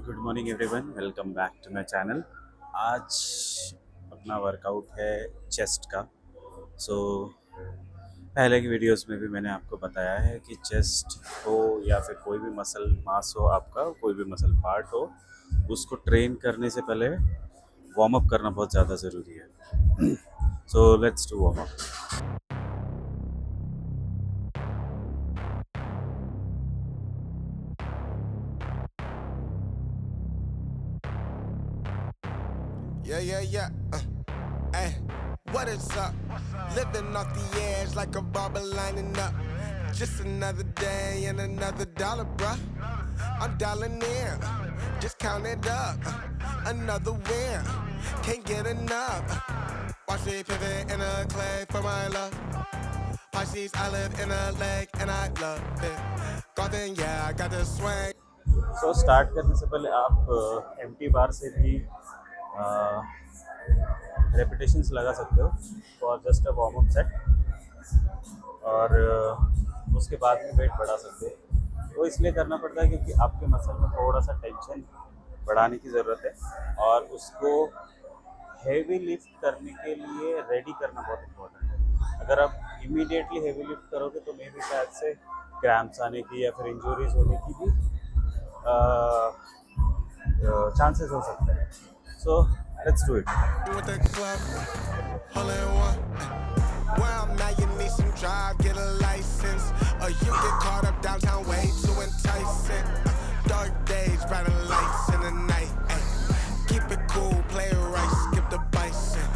Good morning everyone, welcome back to my channel. आज अपना workout है चेस्ट का। पहले की वीडियोस में भी मैंने आपको बताया है कि चेस्ट हो या फिर कोई भी मसल मास हो, आपका कोई भी मसल पार्ट हो, उसको ट्रेन करने से पहले वार्म अप करना बहुत ज़्यादा ज़रूरी है। So let's do warm up. Yeah. Hey, what is up? Living off the edge like a barber lining up. Just another day and another dollar, bruh. I'm dialing in, just count it up. Another win, can't get enough. Watch me pivot in a clay for my love. Pisces, I live in a lake and I love it. Golden, yeah, I got the swing. Start करने से पहले आप empty बार से भी repetitions लगा सकते हो for just a warm up set, और उसके बाद में वेट बढ़ा सकते हो। वो इसलिए करना पड़ता है क्योंकि आपके मसल में थोड़ा सा टेंशन बढ़ाने की ज़रूरत है, और उसको हेवी लिफ्ट करने के लिए रेडी करना बहुत इम्पोर्टेंट है। अगर आप इमीडिएटली हेवी लिफ्ट करोगे तो मे भी शायद से क्रैम्प्स आने की या फिर इंजरीज होने की भी चांसेस हो सकते हैं। So let's do it. With the club, hole in one. Where I'm at, you need some drive, get a license. Or you get caught up downtown, way too enticing. Dark days, brighter lights in the night. Ay. Keep it cool, play it right, skip the bison.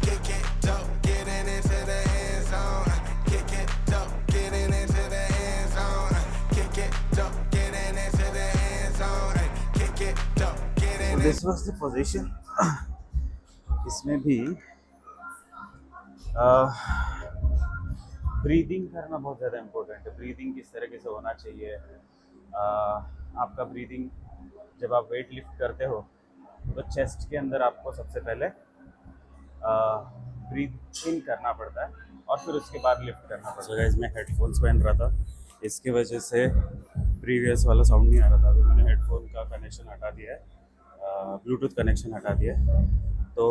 Kick it up, getting into the end zone. Kick it up, getting into the end zone. Kick it up, getting into the end zone. Kick it up, getting this was the position. इसमें भी breathing करना बहुत ज़्यादा important है। Breathing किस तरीके से होना चाहिए, आपका ब्रीदिंग जब आप वेट लिफ्ट करते हो तो चेस्ट के अंदर आपको सबसे पहले ब्रीथ इन करना पड़ता है और फिर उसके बाद लिफ्ट करना पड़ता है। गाइस, मैं हेडफोन्स पहन रहा था, इसकी वजह से प्रीवियस वाला साउंड नहीं आ रहा था। अभी मैंने हेडफोन का कनेक्शन हटा दिया है, ब्लूटूथ कनेक्शन हटा दिया है, तो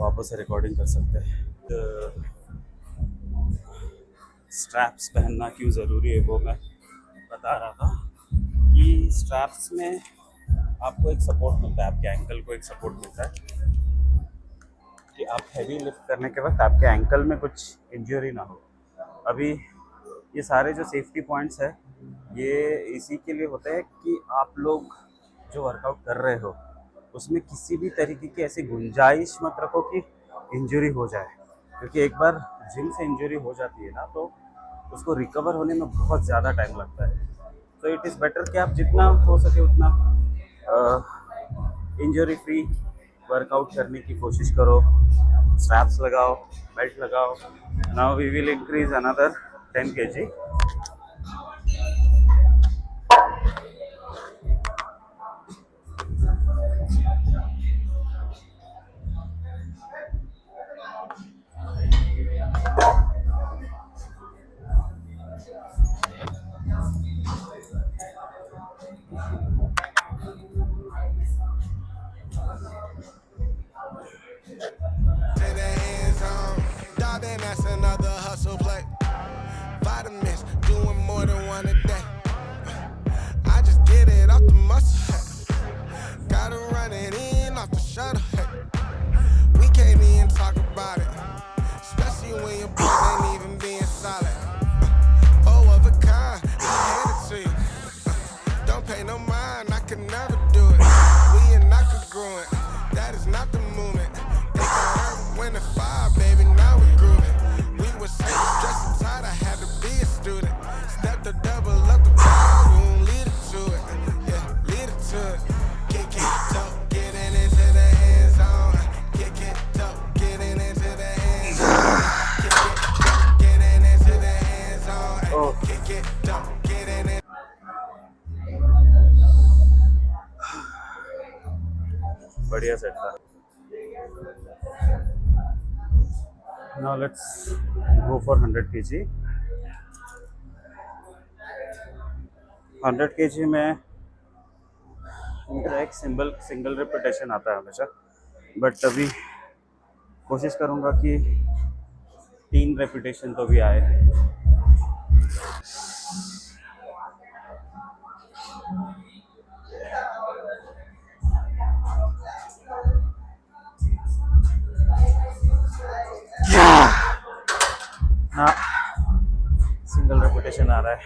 वापस से रिकॉर्डिंग कर सकते हैं। स्ट्रैप्स पहनना क्यों ज़रूरी है वो मैं बता रहा था कि स्ट्रैप्स में आपको एक सपोर्ट मिलता है, आपके एंकल को एक सपोर्ट मिलता है कि आप हैवी लिफ्ट करने के वक्त आपके एंकल में कुछ इंजरी ना हो। अभी ये सारे जो सेफ्टी पॉइंट्स है ये इसी के लिए होते हैं कि आप लोग जो वर्कआउट कर रहे हो उसमें किसी भी तरीके की ऐसी गुंजाइश मत रखो कि इंजरी हो जाए, क्योंकि एक बार जिम से इंजरी हो जाती है ना तो उसको रिकवर होने में बहुत ज़्यादा टाइम लगता है। तो इट इज़ बेटर कि आप जितना हो सके उतना इंजरी फ्री वर्कआउट करने की कोशिश करो। स्ट्रैप्स लगाओ, बेल्ट लगाओ। Now we will increase another 10 kg। to the end zone. Darling, that's another hustle play. Vitamins, doing more than one a day. I just get it off the muscle. Gotta run it in off the shuttle. We can't even talk about it, especially when your boys ain't even being solid. Oh, of a kind, I hand it to you. Don't pay no mind, I could never do it. We and I could grow it. That is not the movement. They got her when the fire, baby. Now we grooving. We was stressed and tired. I had to be a student. Step the double up the volume, lead it to it. Yeah, lead it to it. Kick it up, getting into the end zone. Kick it up, getting into the end zone. Kick it up, getting into the end zone. Kick it up, getting in. बढ़िया set था। Now let's go for 100 kg। 100 kg में इनका एक single repetition आता है हमेशा, but अभी कोशिश करूँगा कि 3 रेपिटेशन तो भी आए। हाँ, सिंगल रेपिटेशन आ रहा है।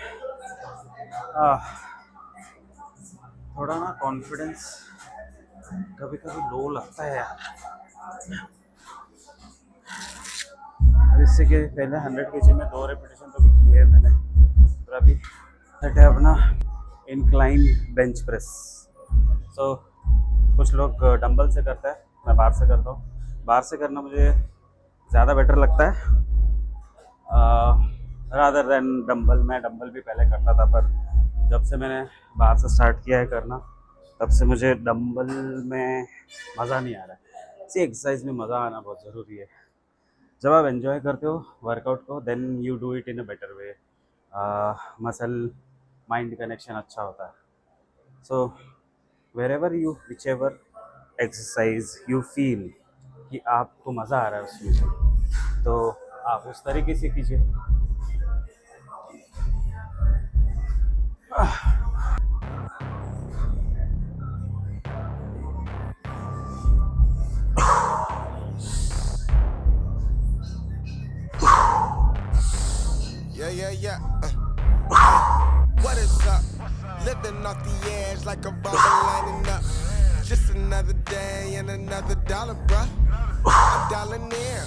थोड़ा ना कॉन्फिडेंस कभी कभी लो लगता है यार। अब इससे के पहले 100 kg में 2 रेपिटेशन तो भी किए हैं मैंने, और अभी सेट है अपना इंक्लाइन बेंच प्रेस। सो कुछ लोग डंबल से करते हैं, मैं बार से करता हूँ। बार से करना मुझे ज़्यादा बेटर लगता है रादर देन डंबल। मैं डंबल भी पहले करता था, पर जब से मैंने बाहर से स्टार्ट किया है करना, तब से मुझे डंबल में मज़ा नहीं आ रहा है। इसी एक्सरसाइज में मज़ा आना बहुत ज़रूरी है। जब आप एंजॉय करते हो वर्कआउट को, then you do it in a better way. Muscle mind connection अच्छा होता है। So wherever you whichever exercise you feel कि आपको मज़ा आ रहा है उसमें, तो आप उस तरीके से कीजिए। Yeah. What is up? Living off the edge like a rubber lining up. Just another day and another dollar, bruh. I'm dialing in,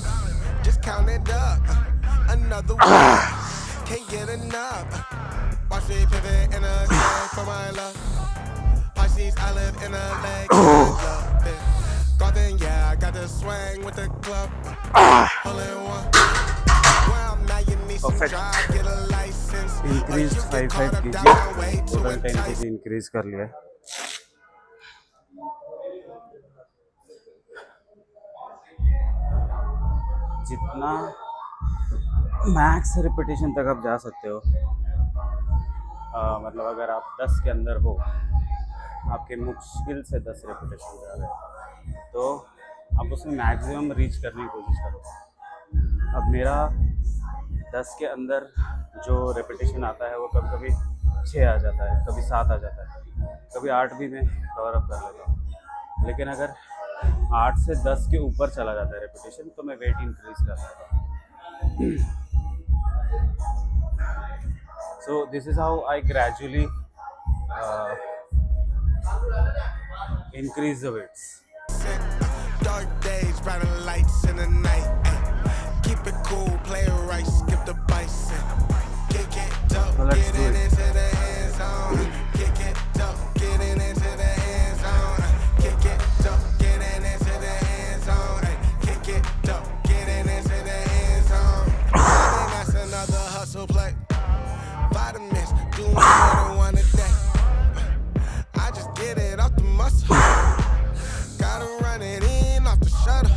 just count it up. Another one, can't get enough. Watch me pivot in a day for my love. Pisces, I live in a lake. Love it. Garden, yeah, I got the swing with the club. All in one. Well, now you need some Perfect. drive, get a license. Increase You get 5 caught up कीजिए, down way too total 10 enticed. kg increase कर लिया है। जितना max repetition तक आप जा सकते हो, मतलब अगर आप 10 के अंदर हो, आपके मुश्किल से 10 रिपीटेशन जा रहे हैं, तो आप उसमें मैक्सिमम रीच करने की कोशिश करो। अब मेरा 10 के अंदर जो रेपिटेशन आता है वो कभी कभी 6 आ जाता है, कभी 7 आ जाता है, कभी 8 भी मैं कवर अप कर लेता हूँ। लेकिन अगर 8 से 10 के ऊपर चला जाता है रेपिटेशन, तो मैं वेट इंक्रीज कर देता हूँ। So this is how I gradually increase the weights. Dark days, brighter lights in the night. Ay. Keep it cool, play it right, skip the bison. Kick it up, Well, let's get do it it. into the end zone. Kick it up, get it into the end zone. Kick it up, get it into the end zone. Ay. Kick it up, get it into the end zone. I think that's another hustle play. Vitamins, doing more than one a day. I just get it off the muscle. Gotta run it in off the shuttle.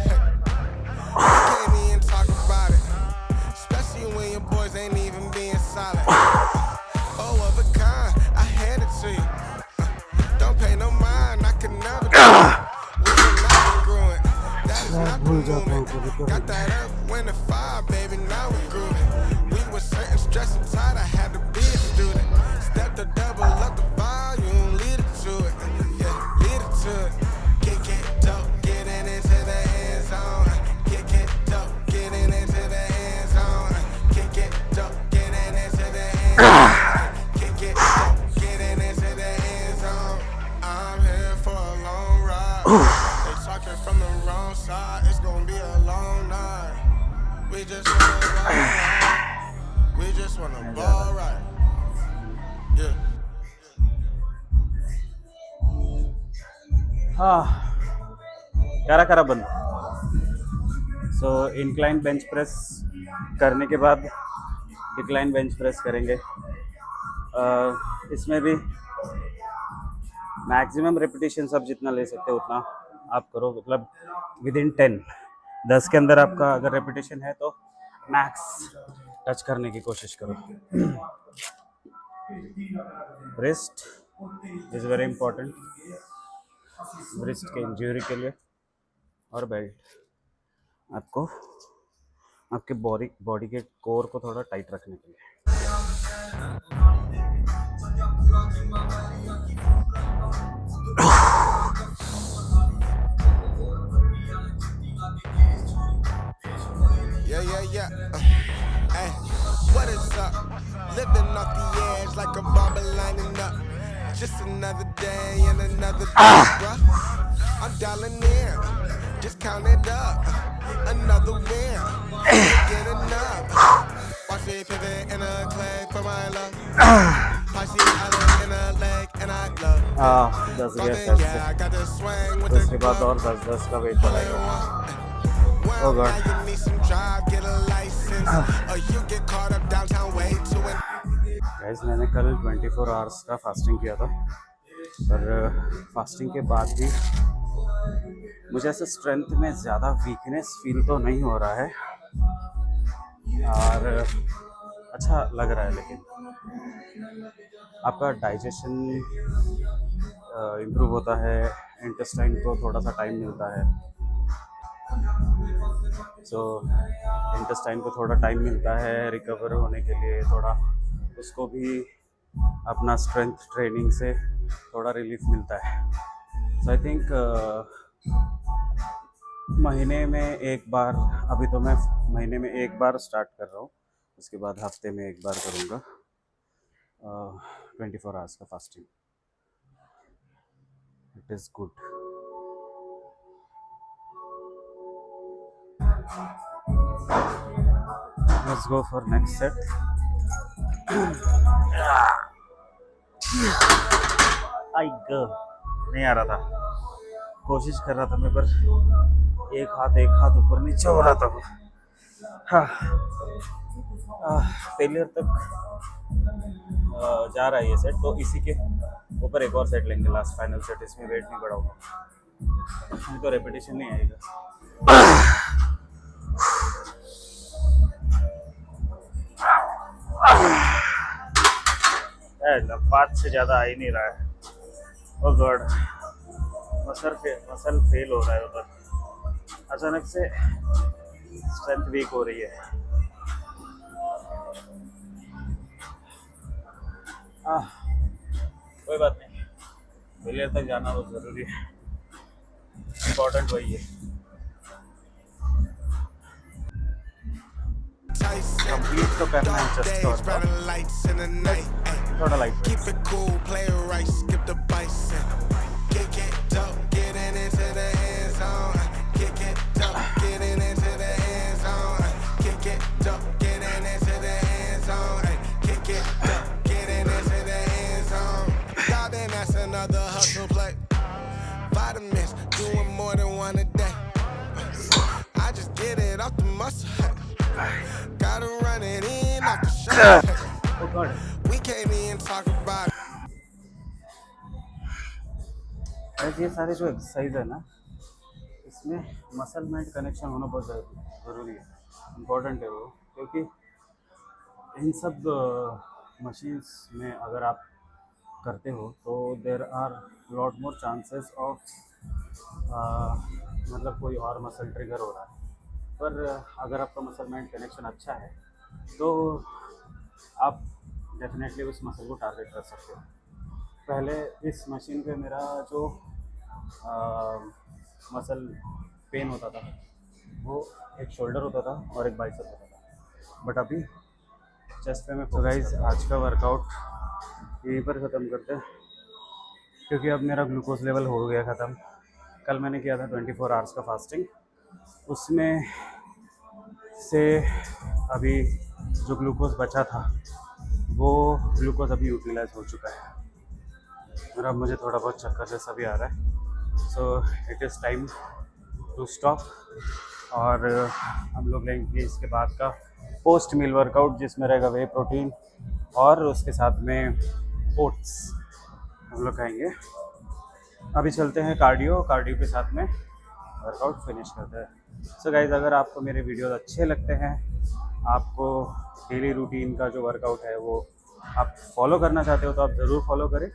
You can't even talk about it, especially when your boys ain't even being solid. Oh, of a kind, I hand it to you. Don't pay no mind, I can never do it. We cannot be growing. That is not the movement. Got that up when the fire, baby, now we're grooving. We were certain stress and tired, I had to be a student. Step to double up the volume, lead it to it. Yeah, lead it to it. Kick it up, getting into the end zone. Kick it up, getting into the end zone. Kick it up, getting into the end zone. Kick it up, getting into the end zone. I'm here for a long ride. They talking from the wrong side. It's gonna be a long night. We just wanna ball right. We just wanna ball right. Yeah. हाँ, करा बंद। सो incline bench press करने के बाद decline bench press करेंगे। इसमें भी maximum repetition आप जितना ले सकते हो उतना आप करो, मतलब विद इन 10 के अंदर आपका अगर रेपिटेशन है तो मैक्स टच करने की कोशिश करो। Wrist is very important. Breast के इंजरी के लिए, और बेल्ट आपको आपके बॉडी के कोर को थोड़ा टाइट रखने के लिए। Yeah. Hey, what is up? Living off the edge like a bomber lining up. Just another day and another day, bruh. I'm dialing in, just count it up. Another win, can't get enough. Watch me pivot in a clay for my love. Posse island in a leg and I love. 10 गया शायद से, I got the swing with तो उसके the बाद और 10 का wait बढ़ाएगा। Well, God. now you need some drive, get a license, or you get caught up downtown way too. Guys मैंने कल 24 आवर्स का फास्टिंग किया था, पर फास्टिंग के बाद भी मुझे ऐसे स्ट्रेंथ में ज़्यादा वीकनेस फील तो नहीं हो रहा है, और अच्छा लग रहा है। लेकिन आपका डाइजेशन इम्प्रूव होता है, इंटेस्टाइन को थोड़ा सा टाइम मिलता है, सो इंटेस्टाइन को थोड़ा टाइम मिलता है रिकवर होने के लिए, थोड़ा उसको भी अपना स्ट्रेंथ ट्रेनिंग से थोड़ा रिलीफ मिलता है। सो आई थिंक महीने में एक बार, अभी तो मैं महीने में एक बार स्टार्ट कर रहा हूँ, उसके बाद हफ्ते में एक बार करूँगा 24 आवर्स का fasting. It is good. Let's go for next set. आई ग नहीं आ रहा था, कोशिश कर रहा था मैं, पर एक हाथ ऊपर नीचे हो रहा था। हाँ, फेलियर तक जा रहा है ये सेट, तो इसी के ऊपर एक और सेट लेंगे, लास्ट फाइनल सेट। इसमें वेट नहीं बढ़ाऊंगा, नहीं तो रेपिटेशन नहीं आएगा। 5 से ज़्यादा आ ही नहीं रहा है। ओ गॉड, मसल फेल हो रहा है उधर, अचानक से स्ट्रेंथ वीक हो रही है। कोई बात नहीं, फेलियर तक जाना बहुत ज़रूरी है, इम्पोर्टेंट वही है। कंप्लीट तो करना है जस्ट, थोड़ा light. Keep it cool, play it right, skip the bison. Kick it up, getting into the end zone. Kick it up, getting into the end zone. Kick it up, getting into the end zone. Kick it up, getting into the end zone. Diving, that's another hustle play. Vitamins, doing more than one a day. I just get it off the muscle. Gotta run it in off the shot. Oh God. We can't even talk about it. ये सारे जो exercise है ना, इसमें muscle mind connection होना बहुत ज़रूरी है, इम्पोर्टेंट है वो, क्योंकि इन सब मशीन्स में अगर आप करते हो तो there are lot more chances of मतलब कोई और मसल ट्रिगर हो रहा है। पर अगर आपका मसल माइंड कनेक्शन अच्छा है तो आप डेफिनेटली उस मसल को टारगेट कर सकते हो। पहले इस मशीन पे मेरा जो मसल पेन होता था वो एक शोल्डर होता था और एक बाइसेप होता था, बट अभी चेस्ट पे मैं। तो गाइस आज का वर्कआउट यहीं पर ख़त्म करते हैं, क्योंकि अब मेरा ग्लूकोज लेवल हो गया ख़त्म। कल मैंने किया था 24 आवर्स का फास्टिंग, उसमें से अभी जो ग्लूकोज बचा था वो ग्लूकोज अभी यूटिलाइज हो चुका है, और अब मुझे थोड़ा बहुत चक्कर जैसा भी आ रहा है। So it is time to stop, और हम लोग लेंगे इसके बाद का पोस्ट मील वर्कआउट, जिसमें रहेगा वे प्रोटीन और उसके साथ में ओट्स हम लोग खाएंगे। अभी चलते हैं कार्डियो के साथ में वर्कआउट फिनिश करते हैं। सो गाइज, अगर आपको मेरे वीडियोस अच्छे लगते हैं, आपको डेली रूटीन का जो वर्कआउट है वो आप फॉलो करना चाहते हो, तो आप ज़रूर फॉलो करें।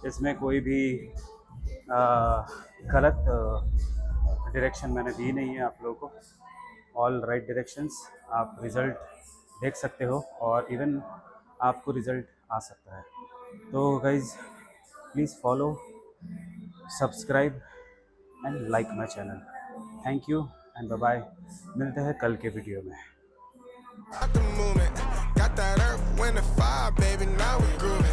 इसमें कोई भी गलत डायरेक्शन मैंने दी नहीं है आप लोगों को, ऑल राइट डायरेक्शंस। आप रिज़ल्ट देख सकते हो और इवन आपको रिज़ल्ट आ सकता है। तो guys please follow, subscribe and like my channel. Thank you and bye bye, मिलते हैं कल के वीडियो में। Got the movement, got that earth, wind, and fire, baby. Now we grooving.